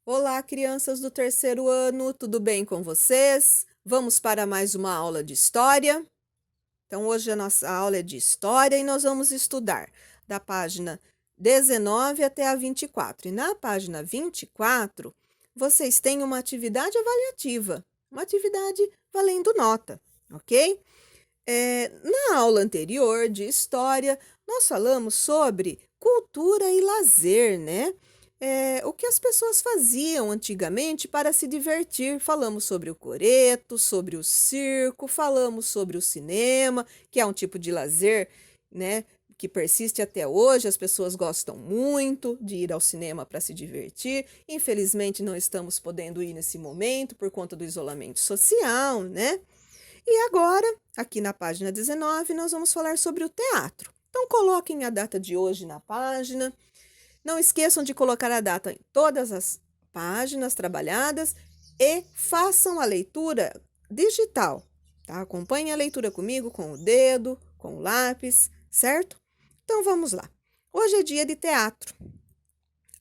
Olá, crianças do terceiro ano, tudo bem com vocês? Vamos para mais uma aula de história? Então, hoje a nossa aula é de história e nós vamos estudar da página 19 até a 24. E na página 24, vocês têm uma atividade avaliativa, uma atividade valendo nota, ok? Na aula anterior de história, nós falamos sobre cultura e lazer, né? O que as pessoas faziam antigamente para se divertir. Falamos sobre o coreto, sobre o circo, falamos sobre o cinema, que é um tipo de lazer, né? Que persiste até hoje, as pessoas gostam muito de ir ao cinema para se divertir. Infelizmente, não estamos podendo ir nesse momento por conta do isolamento social, né? E agora, aqui na página 19, nós vamos falar sobre o teatro. Então, coloquem a data de hoje na página. Não esqueçam de colocar a data em todas as páginas trabalhadas e façam a leitura digital, tá? Acompanhem a leitura comigo com o dedo, com o lápis, certo? Então, vamos lá. Hoje é dia de teatro.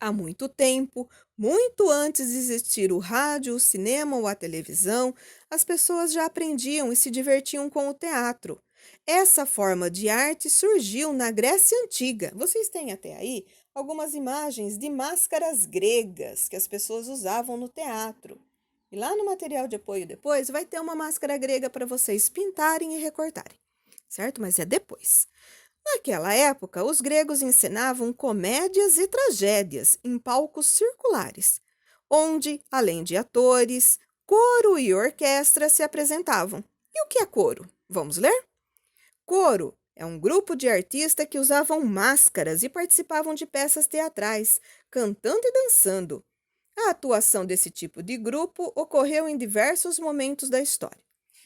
Há muito tempo, muito antes de existir o rádio, o cinema ou a televisão, as pessoas já aprendiam e se divertiam com o teatro. Essa forma de arte surgiu na Grécia Antiga. Vocês têm até aí algumas imagens de máscaras gregas que as pessoas usavam no teatro. E lá no material de apoio depois vai ter uma máscara grega para vocês pintarem e recortarem, certo? Mas é depois. Naquela época, os gregos encenavam comédias e tragédias em palcos circulares, onde, além de atores, coro e orquestra se apresentavam. E o que é coro? Vamos ler? Coro é um grupo de artistas que usavam máscaras e participavam de peças teatrais, cantando e dançando. A atuação desse tipo de grupo ocorreu em diversos momentos da história.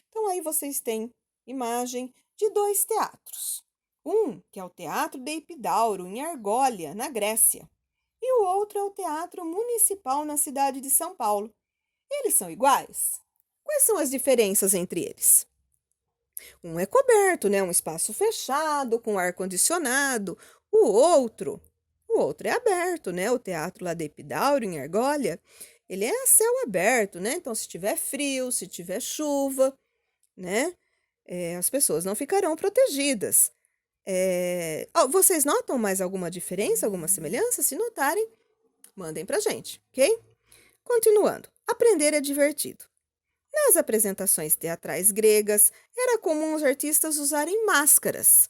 Então, aí vocês têm imagem de dois teatros. Um, que é o Teatro de Epidauro, em Argólia, na Grécia. E o outro é o Teatro Municipal, na cidade de São Paulo. Eles são iguais? Quais são as diferenças entre eles? Um é coberto, né? Um espaço fechado, com ar-condicionado. O outro é aberto, né? O Teatro lá de Epidauro, em Argólia, ele é a céu aberto, né? Então, se tiver frio, se tiver chuva, né? As pessoas não ficarão protegidas. Vocês notam mais alguma diferença, alguma semelhança? Se notarem, mandem pra gente, ok? Continuando. Aprender é divertido. Nas apresentações teatrais gregas, era comum os artistas usarem máscaras.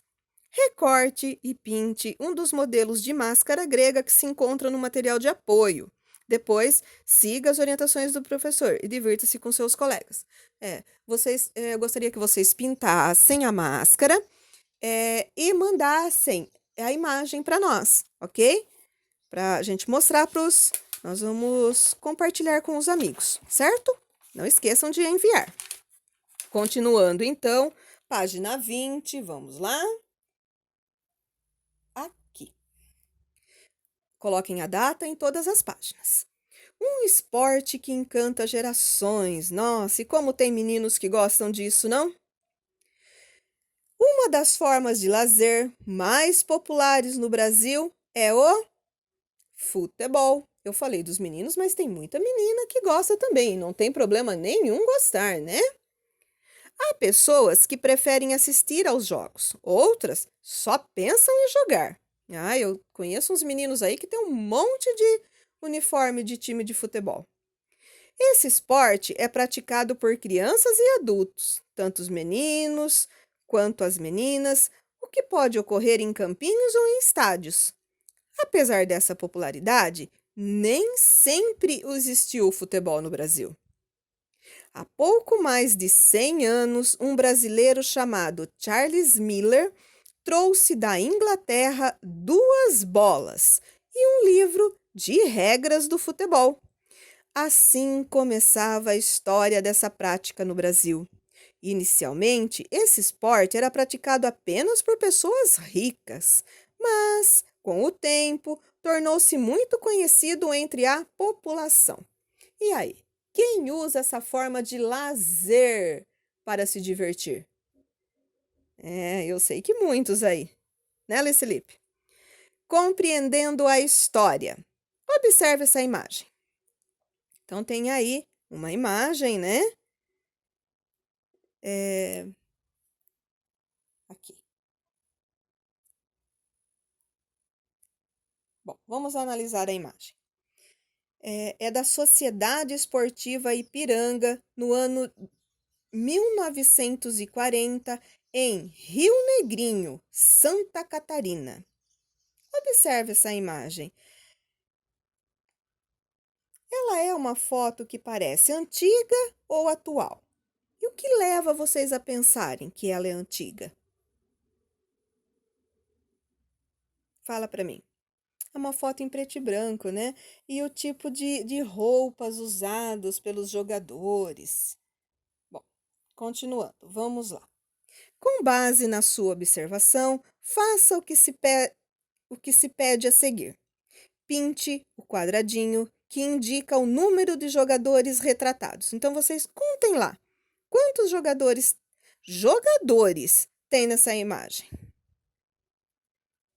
Recorte e pinte um dos modelos de máscara grega que se encontra no material de apoio. Depois, siga as orientações do professor e divirta-se com seus colegas. Eu gostaria que vocês pintassem a máscara e mandassem a imagem para nós, ok? Para a gente mostrar para os. Nós vamos compartilhar com os amigos, certo? Não esqueçam de enviar. Continuando, então, página 20, vamos lá. Aqui. Coloquem a data em todas as páginas. Um esporte que encanta gerações. Nossa, e como tem meninos que gostam disso, não? Uma das formas de lazer mais populares no Brasil é o futebol. Eu falei dos meninos, mas tem muita menina que gosta também. Não tem problema nenhum gostar, né? Há pessoas que preferem assistir aos jogos, outras só pensam em jogar. Eu conheço uns meninos aí que tem um monte de uniforme de time de futebol. Esse esporte é praticado por crianças e adultos, tanto os meninos quanto as meninas, o que pode ocorrer em campinhos ou em estádios. Apesar dessa popularidade, nem sempre existiu o futebol no Brasil. Há pouco mais de 100 anos, um brasileiro chamado Charles Miller trouxe da Inglaterra duas bolas e um livro de regras do futebol. Assim começava a história dessa prática no Brasil. Inicialmente, esse esporte era praticado apenas por pessoas ricas, mas, com o tempo, tornou-se muito conhecido entre a população. E aí, quem usa essa forma de lazer para se divertir? Eu sei que muitos aí, né, Luiz Felipe? Compreendendo a história. Observe essa imagem. Então, tem aí uma imagem, né? Aqui. Bom, vamos analisar a imagem. É da Sociedade Esportiva Ipiranga, no ano 1940, em Rio Negrinho, Santa Catarina. Observe essa imagem. Ela é uma foto que parece antiga ou atual? E o que leva vocês a pensarem que ela é antiga? Fala para mim. É uma foto em preto e branco, né? E o tipo de roupas usados pelos jogadores. Bom, continuando, vamos lá. Com base na sua observação, faça o que se pede a seguir. Pinte o quadradinho que indica o número de jogadores retratados. Então, vocês contem lá. Quantos jogadores tem nessa imagem?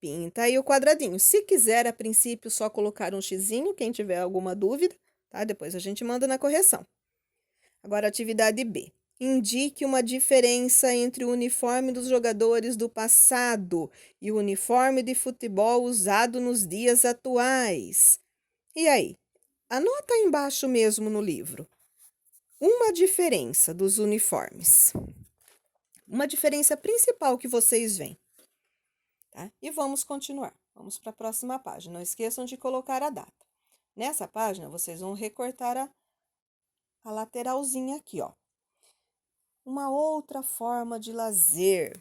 Pinta aí o quadradinho. Se quiser, a princípio, só colocar um xizinho, quem tiver alguma dúvida, tá? Depois a gente manda na correção. Agora, atividade B. Indique uma diferença entre o uniforme dos jogadores do passado e o uniforme de futebol usado nos dias atuais. E aí? Anota aí embaixo mesmo no livro. Uma diferença dos uniformes. Uma diferença principal que vocês veem. Tá? E vamos continuar. Vamos para a próxima página. Não esqueçam de colocar a data. Nessa página, vocês vão recortar a lateralzinha aqui, ó. Uma outra forma de lazer.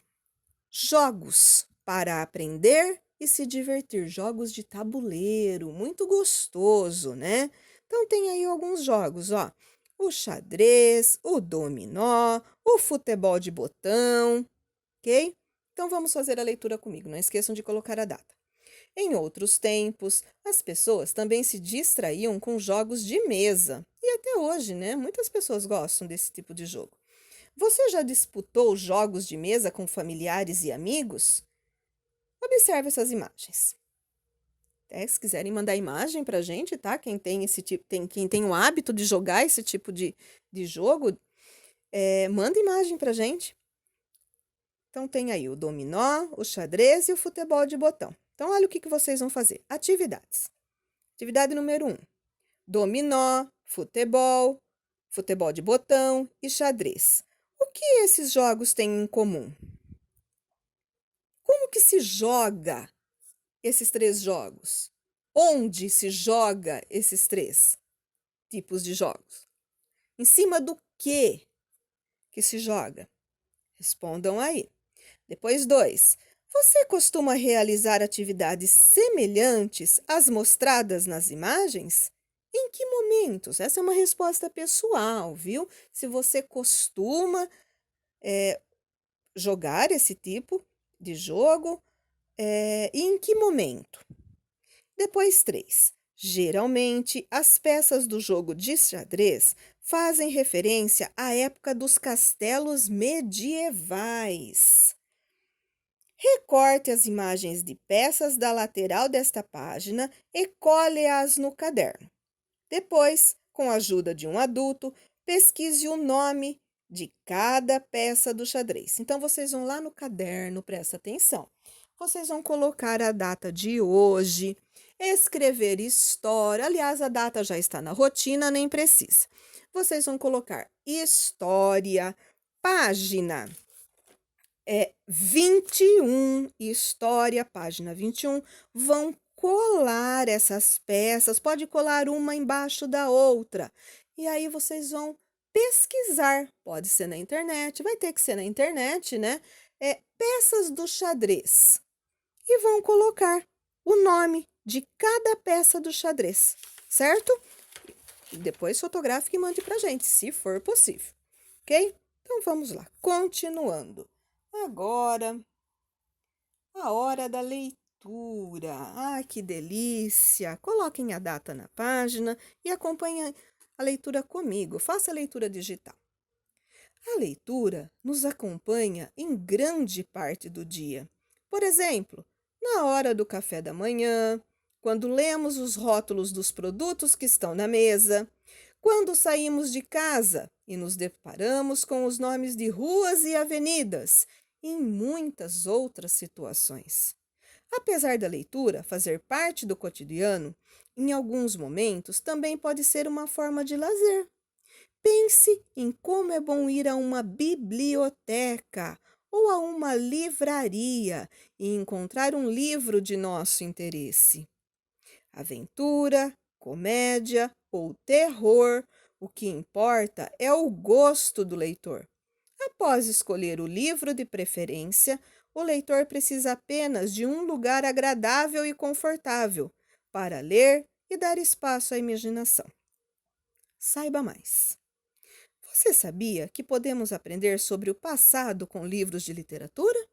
Jogos para aprender e se divertir. Jogos de tabuleiro, muito gostoso, né? Então, tem aí alguns jogos, ó. O xadrez, o dominó, o futebol de botão, ok? Então, vamos fazer a leitura comigo. Não esqueçam de colocar a data. Em outros tempos, as pessoas também se distraíam com jogos de mesa. E até hoje, né? Muitas pessoas gostam desse tipo de jogo. Você já disputou jogos de mesa com familiares e amigos? Observe essas imagens. Se quiserem mandar imagem pra gente, tá? Quem tem esse tipo, quem tem o hábito de jogar esse tipo de jogo, manda imagem pra gente. Então, tem aí o dominó, o xadrez e o futebol de botão. Então, olha o que vocês vão fazer. Atividades. Atividade número 1. Dominó, futebol de botão e xadrez. O que esses jogos têm em comum? Como que se joga esses 3 jogos? Onde se joga esses 3 tipos de jogos? Em cima do que se joga? Respondam aí. Depois 2. Você costuma realizar atividades semelhantes às mostradas nas imagens? Em que momentos? Essa é uma resposta pessoal, viu? Se você costuma jogar esse tipo de jogo, e em que momento? Depois 3. Geralmente, as peças do jogo de xadrez fazem referência à época dos castelos medievais. Recorte as imagens de peças da lateral desta página e cole-as no caderno. Depois, com a ajuda de um adulto, pesquise o nome de cada peça do xadrez. Então, vocês vão lá no caderno, presta atenção. Vocês vão colocar a data de hoje, escrever história. Aliás, a data já está na rotina, nem precisa. Vocês vão colocar história, página 21, história, página 21, vão colar essas peças, pode colar uma embaixo da outra. E aí vocês vão pesquisar, pode ser na internet, vai ter que ser na internet, né? Peças do xadrez. E vão colocar o nome de cada peça do xadrez, certo? E depois fotografe e mande pra gente, se for possível, ok? Então vamos lá, continuando. Agora, a hora da leitura. Ah, que delícia! Coloquem a data na página e acompanhem a leitura comigo. Faça a leitura digital. A leitura nos acompanha em grande parte do dia. Por exemplo, na hora do café da manhã, quando lemos os rótulos dos produtos que estão na mesa, Quando saímos de casa e nos deparamos com os nomes de ruas e avenidas, e em muitas outras situações. Apesar da leitura fazer parte do cotidiano, em alguns momentos também pode ser uma forma de lazer. Pense em como é bom ir a uma biblioteca ou a uma livraria e encontrar um livro de nosso interesse. Aventura, comédia ou terror, o que importa é o gosto do leitor. Após escolher o livro de preferência, o leitor precisa apenas de um lugar agradável e confortável para ler e dar espaço à imaginação. Saiba mais. Você sabia que podemos aprender sobre o passado com livros de literatura?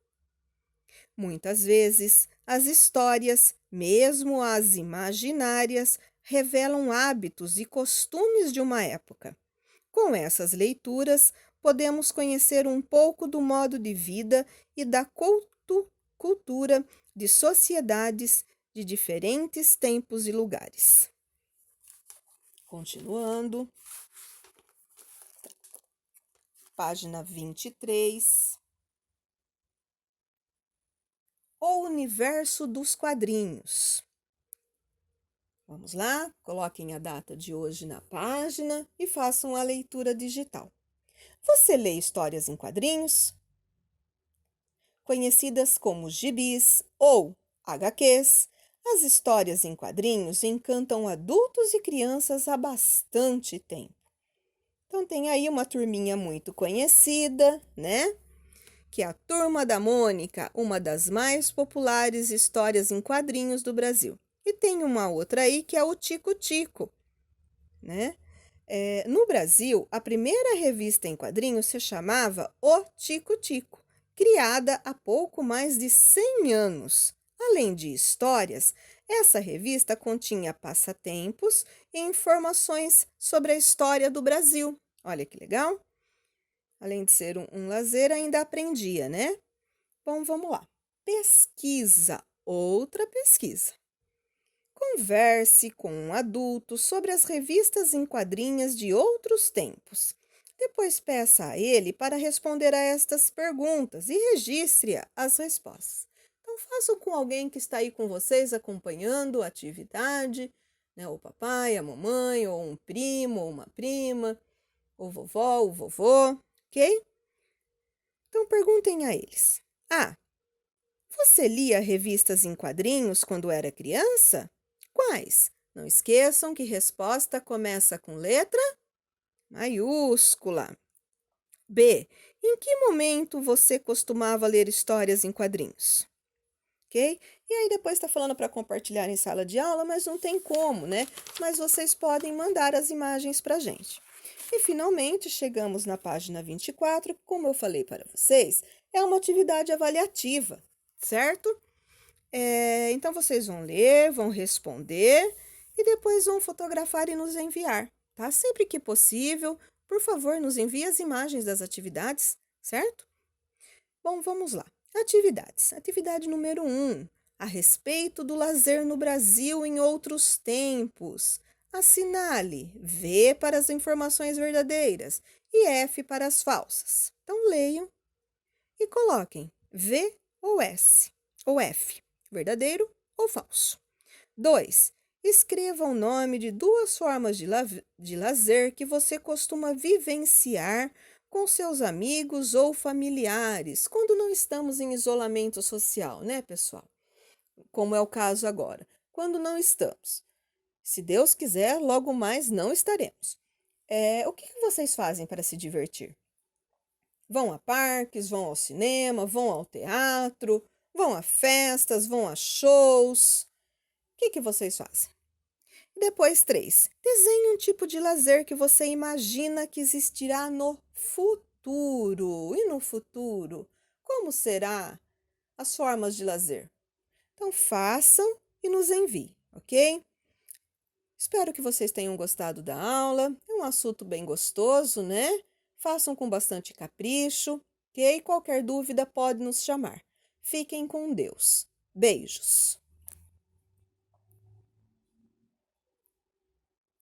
Muitas vezes, as histórias, mesmo as imaginárias, revelam hábitos e costumes de uma época. Com essas leituras, podemos conhecer um pouco do modo de vida e da cultura de sociedades de diferentes tempos e lugares. Continuando, página 23. O universo dos quadrinhos. Vamos lá, coloquem a data de hoje na página e façam a leitura digital. Você lê histórias em quadrinhos? Conhecidas como gibis ou HQs, as histórias em quadrinhos encantam adultos e crianças há bastante tempo. Então tem aí uma turminha muito conhecida, né? Que é a Turma da Mônica, uma das mais populares histórias em quadrinhos do Brasil. E tem uma outra aí que é o Tico Tico, né? No Brasil, a primeira revista em quadrinhos se chamava O Tico Tico, criada há pouco mais de 100 anos. Além de histórias, essa revista continha passatempos e informações sobre a história do Brasil. Olha que legal! Além de ser um lazer, ainda aprendia, né? Bom, vamos lá. Pesquisa, outra pesquisa. Converse com um adulto sobre as revistas em quadrinhos de outros tempos. Depois peça a ele para responder a estas perguntas e registre as respostas. Então, façam com alguém que está aí com vocês acompanhando a atividade, né? O papai, a mamãe, ou um primo, ou uma prima, o vovó, o vovô, ok? Então, perguntem a eles. Você lia revistas em quadrinhos quando era criança? Quais? Não esqueçam que resposta começa com letra maiúscula. B. Em que momento você costumava ler histórias em quadrinhos? Ok? E aí depois está falando para compartilhar em sala de aula, mas não tem como, né? Mas vocês podem mandar as imagens para a gente. E finalmente chegamos na página 24, como eu falei para vocês, é uma atividade avaliativa, certo? Então vocês vão ler, vão responder e depois vão fotografar e nos enviar, tá? Sempre que possível, por favor, nos envie as imagens das atividades, certo? Bom, vamos lá. Atividades. Atividade número 1. A respeito do lazer no Brasil em outros tempos. Assinale V para as informações verdadeiras e F para as falsas. Então, leiam e coloquem V ou S ou F, verdadeiro ou falso. 2. Escreva o nome de duas formas de lazer que você costuma vivenciar com seus amigos ou familiares, quando não estamos em isolamento social, né, pessoal? Como é o caso agora. Quando não estamos. Se Deus quiser, logo mais não estaremos. O que vocês fazem para se divertir? Vão a parques, vão ao cinema, vão ao teatro, vão a festas, vão a shows. O que vocês fazem? Depois, 3. Desenhe um tipo de lazer que você imagina que existirá no futuro. E no futuro, como será as formas de lazer? Então, façam e nos enviem, ok? Espero que vocês tenham gostado da aula. É um assunto bem gostoso, né? Façam com bastante capricho, ok? Qualquer dúvida pode nos chamar. Fiquem com Deus. Beijos!